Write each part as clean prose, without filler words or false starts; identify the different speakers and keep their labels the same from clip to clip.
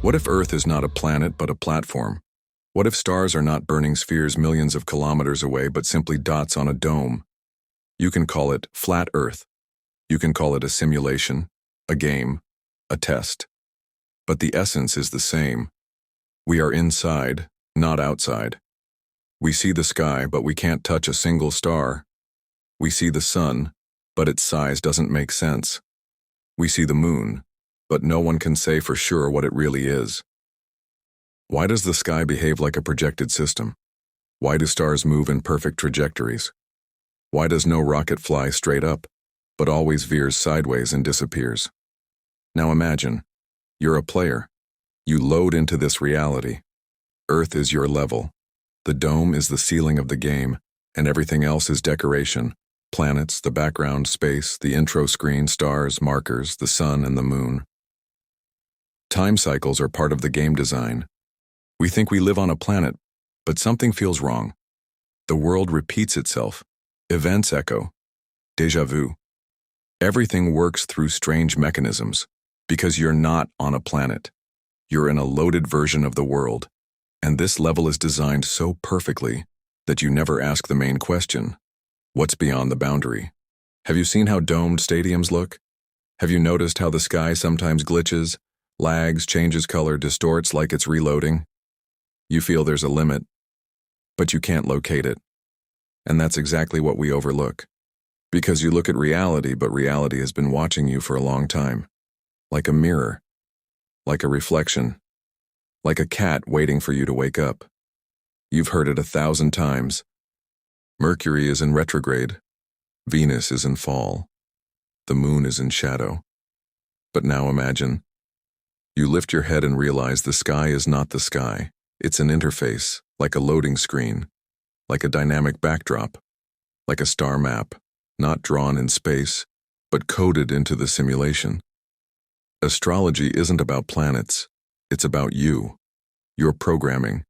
Speaker 1: What if Earth is not a planet but a platform? What if stars are not burning spheres millions of kilometers away but simply dots on a dome? You can call it flat Earth. You can call it a simulation, a game, a test. But the essence is the same. We are inside, not outside. We see the sky, but we can't touch a single star. We see the sun, but its size doesn't make sense. We see the moon, but no one can say for sure what it really is. Why does the sky behave like a projected system? Why do stars move in perfect trajectories? Why does no rocket fly straight up, but always veers sideways and disappears? Now imagine, you're a player. You load into this reality. Earth is your level. The dome is the ceiling of the game, and everything else is decoration. Planets, the background, space, the intro screen, stars, markers, the sun and the moon. Time cycles are part of the game design. We think we live on a planet, but something feels wrong. The world repeats itself. Events echo. Déjà vu. Everything works through strange mechanisms, because you're not on a planet. You're in a loaded version of the world, and this level is designed so perfectly that you never ask the main question. What's beyond the boundary? Have you seen how domed stadiums look? Have you noticed how the sky sometimes glitches, lags, changes color, distorts like it's reloading? You feel there's a limit, but you can't locate it. And that's exactly what we overlook. Because you look at reality, but reality has been watching you for a long time. Like a mirror. Like a reflection. Like a cat waiting for you to wake up. You've heard it 1,000 times. Mercury is in retrograde. Venus is in fall. The moon is in shadow. But now imagine. You lift your head and realize the sky is not the sky. It's an interface, like a loading screen, like a dynamic backdrop, like a star map, not drawn in space, but coded into the simulation. Astrology isn't about planets, it's about you, your programming.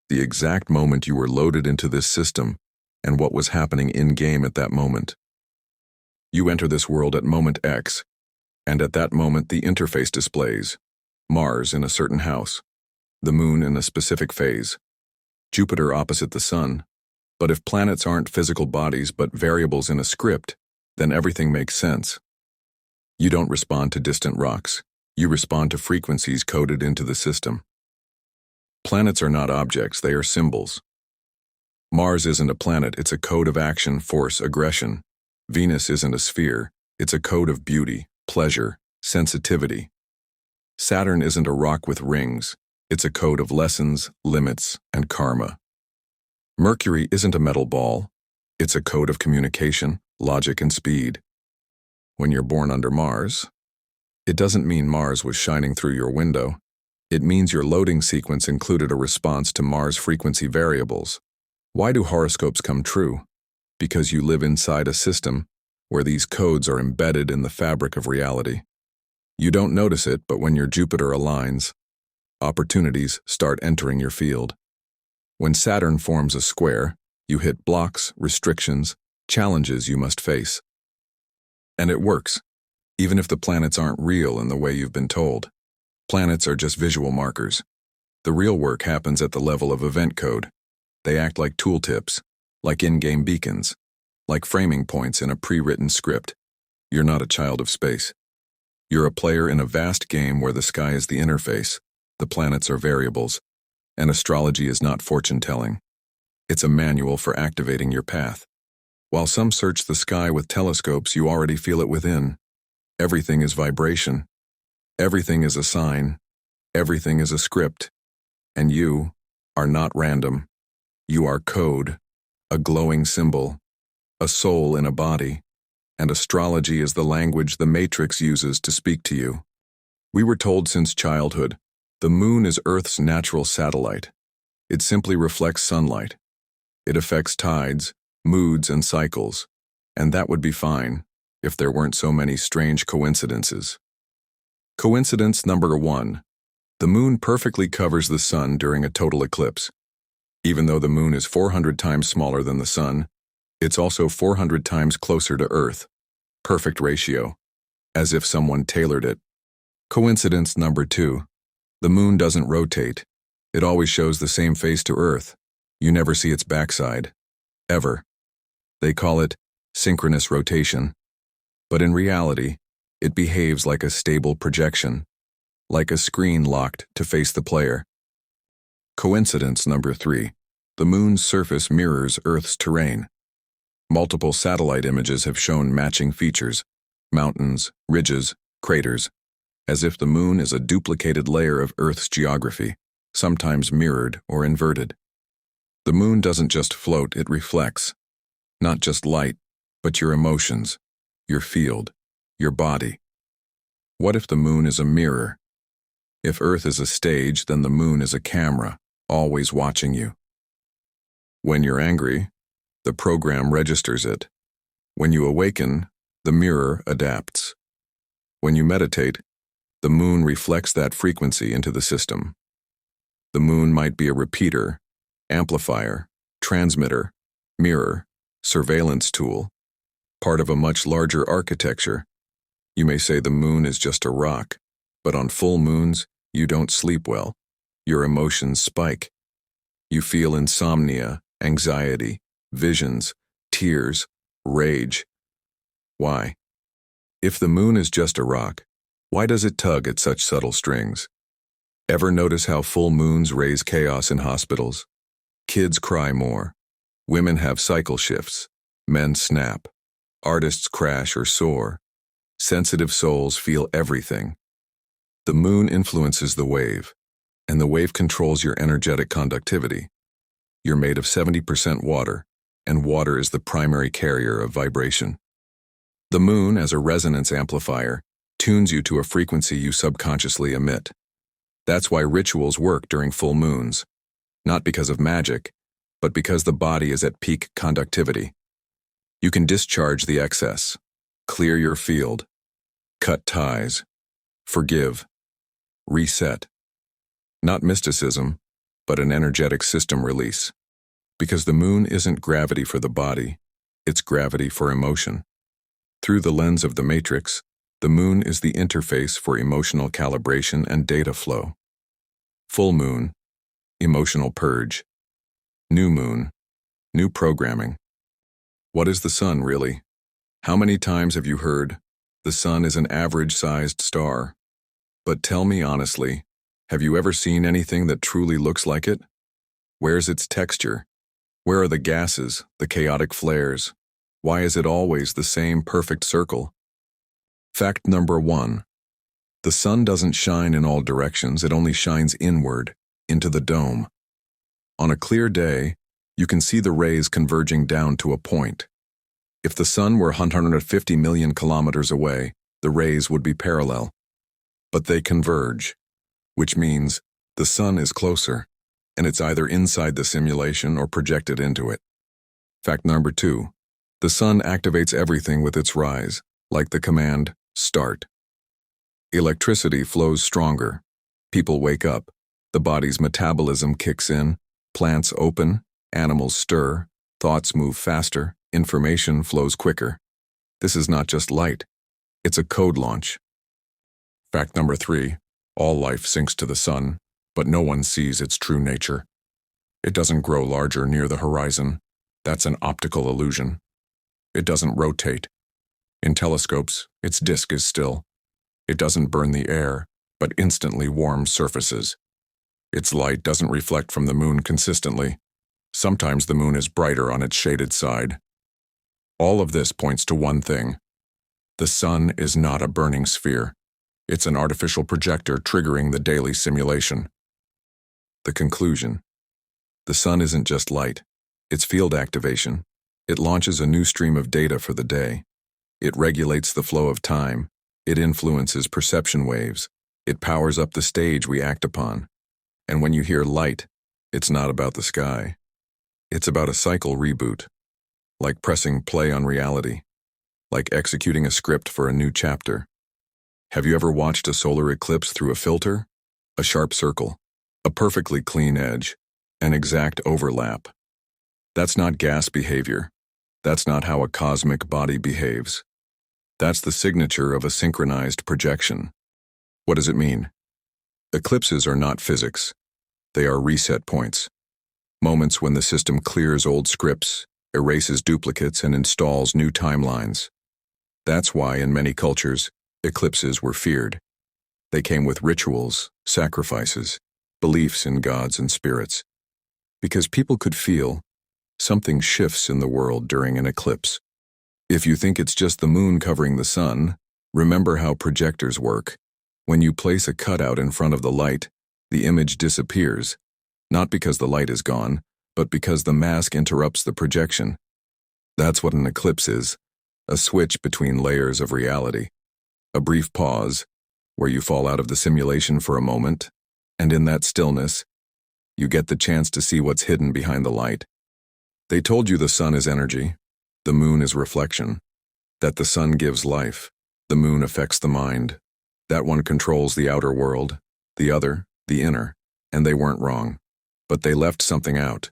Speaker 1: The exact moment you were loaded into this system and what was happening in-game at that moment. You enter this world at moment X, and at that moment the interface displays Mars in a certain house, the moon in a specific phase, Jupiter opposite the sun. But if planets aren't physical bodies but variables in a script, then everything makes sense. You don't respond to distant rocks. You respond to frequencies coded into the system. Planets are not objects, they are symbols. Mars isn't a planet, it's a code of action, force, aggression. Venus isn't a sphere, it's a code of beauty, pleasure, sensitivity. Saturn isn't a rock with rings, it's a code of lessons, limits, and karma. Mercury isn't a metal ball, it's a code of communication, logic, and speed. When you're born under Mars, it doesn't mean Mars was shining through your window. It means your loading sequence included a response to Mars frequency variables. Why do horoscopes come true? Because you live inside a system where these codes are embedded in the fabric of reality. You don't notice it, but when your Jupiter aligns, opportunities start entering your field. When Saturn forms a square, you hit blocks, restrictions, challenges you must face. And it works, even if the planets aren't real in the way you've been told. Planets are just visual markers. The real work happens at the level of event code. They act like tooltips, like in-game beacons, like framing points in a pre-written script. You're not a child of space. You're a player in a vast game where the sky is the interface, the planets are variables, and astrology is not fortune-telling. It's a manual for activating your path. While some search the sky with telescopes, you already feel it within. Everything is vibration. Everything is a sign. Everything is a script. And you are not random. You are code, a glowing symbol, a soul in a body, and astrology is the language the Matrix uses to speak to you. We were told since childhood, the moon is Earth's natural satellite. It simply reflects sunlight. It affects tides, moods, and cycles, and that would be fine if there weren't so many strange coincidences. Coincidence number 1. The moon perfectly covers the sun during a total eclipse. Even though the moon is 400 times smaller than the sun, it's also 400 times closer to Earth. Perfect ratio, as if someone tailored it. Coincidence number 2. The moon doesn't rotate. It always shows the same face to Earth. You never see its backside. Ever. They call it synchronous rotation. But in reality, it behaves like a stable projection, like a screen locked to face the player. Coincidence number 3. The moon's surface mirrors Earth's terrain. Multiple satellite images have shown matching features: mountains, ridges, craters, as if the moon is a duplicated layer of Earth's geography, sometimes mirrored or inverted. The moon doesn't just float, it reflects. Not just light, but your emotions, your field, your body. What if the moon is a mirror? If Earth is a stage, then the moon is a camera, always watching you. When you're angry, the program registers it. When you awaken, the mirror adapts. When you meditate, the moon reflects that frequency into the system. The moon might be a repeater, amplifier, transmitter, mirror, surveillance tool, part of a much larger architecture. You may say the moon is just a rock, but on full moons, you don't sleep well. Your emotions spike. You feel insomnia, anxiety, visions, tears, rage. Why? If the moon is just a rock, why does it tug at such subtle strings? Ever notice how full moons raise chaos in hospitals? Kids cry more. Women have cycle shifts. Men snap. Artists crash or soar. Sensitive souls feel everything. The moon influences the wave, and the wave controls your energetic conductivity. You're made of 70% water, and water is the primary carrier of vibration. The moon, as a resonance amplifier, tunes you to a frequency you subconsciously emit. That's why rituals work during full moons, not because of magic, but because the body is at peak conductivity. You can discharge the excess, clear your field, cut ties, forgive, reset. Not mysticism, but an energetic system release. Because the moon isn't gravity for the body, it's gravity for emotion. Through the lens of the matrix, the moon is the interface for emotional calibration and data flow. Full moon, emotional purge. New moon, new programming. What is the sun, really? How many times have you heard, the sun is an average-sized star? But tell me honestly, have you ever seen anything that truly looks like it? Where's its texture? Where are the gases, the chaotic flares? Why is it always the same perfect circle? Fact number 1. The sun doesn't shine in all directions, it only shines inward, into the dome. On a clear day, you can see the rays converging down to a point. If the sun were 150 million kilometers away, the rays would be parallel. But they converge, which means the sun is closer, and it's either inside the simulation or projected into it. Fact number 2. The sun activates everything with its rise, like the command, start. Electricity flows stronger. People wake up. The body's metabolism kicks in. Plants open. Animals stir. Thoughts move faster. Information flows quicker. This is not just light. It's a code launch. Fact number 3. All life sinks to the sun, but no one sees its true nature. It doesn't grow larger near the horizon. That's an optical illusion. It doesn't rotate. In telescopes, its disk is still. It doesn't burn the air, but instantly warms surfaces. Its light doesn't reflect from the moon consistently. Sometimes the moon is brighter on its shaded side. All of this points to one thing. The sun is not a burning sphere. It's an artificial projector triggering the daily simulation. The conclusion. The sun isn't just light. It's field activation. It launches a new stream of data for the day. It regulates the flow of time. It influences perception waves. It powers up the stage we act upon. And when you hear light, it's not about the sky. It's about a cycle reboot. Like pressing play on reality. Like executing a script for a new chapter. Have you ever watched a solar eclipse through a filter? A sharp circle. A perfectly clean edge. An exact overlap. That's not gas behavior. That's not how a cosmic body behaves. That's the signature of a synchronized projection. What does it mean? Eclipses are not physics. They are reset points. Moments when the system clears old scripts, erases duplicates, and installs new timelines. That's why, in many cultures, eclipses were feared. They came with rituals, sacrifices, beliefs in gods and spirits. Because people could feel something shifts in the world during an eclipse. If you think it's just the moon covering the sun, remember how projectors work. When you place a cutout in front of the light, the image disappears, not because the light is gone, but because the mask interrupts the projection. That's what an eclipse is, a switch between layers of reality. A brief pause, where you fall out of the simulation for a moment, and in that stillness, you get the chance to see what's hidden behind the light. They told you the sun is energy, the moon is reflection, that the sun gives life, the moon affects the mind, that one controls the outer world, the other, the inner, and they weren't wrong. But they left something out.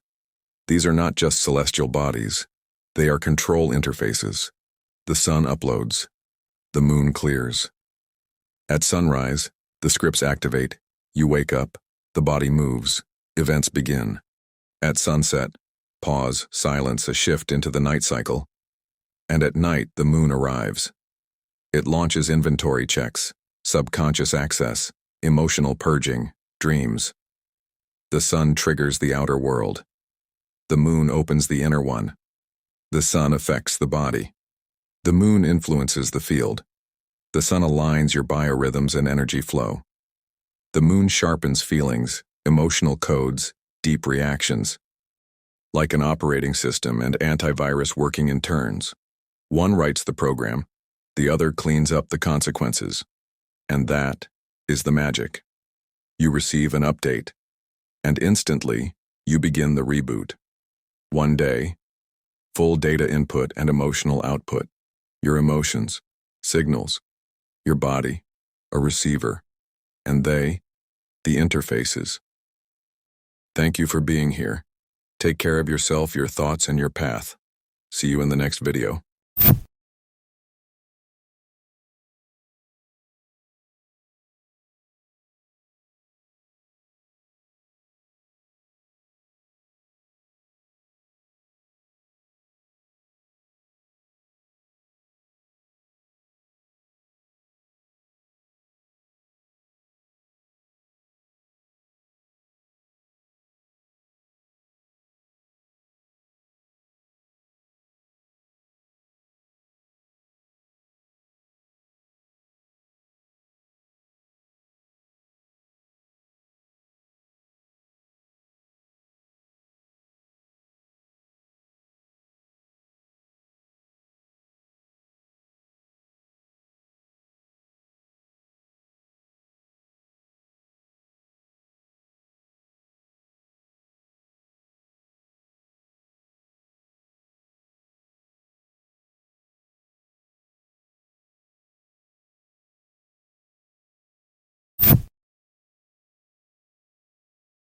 Speaker 1: These are not just celestial bodies. They are control interfaces. The sun uploads. The moon clears. At sunrise, the scripts activate. You wake up. The body moves. Events begin. At sunset, pause, silence, a shift into the night cycle. And at night, the moon arrives. It launches inventory checks, subconscious access, emotional purging, dreams. The sun triggers the outer world. The moon opens the inner one. The sun affects the body. The moon influences the field. The sun aligns your biorhythms and energy flow. The moon sharpens feelings, emotional codes, deep reactions. Like an operating system and antivirus working in turns. One writes the program, the other cleans up the consequences. And that is the magic. You receive an update, and instantly, you begin the reboot. One day, full data input and emotional output. Your emotions, signals, your body, a receiver, and they, the interfaces. Thank you for being here. Take care of yourself, your thoughts, and your path. See you in the next video.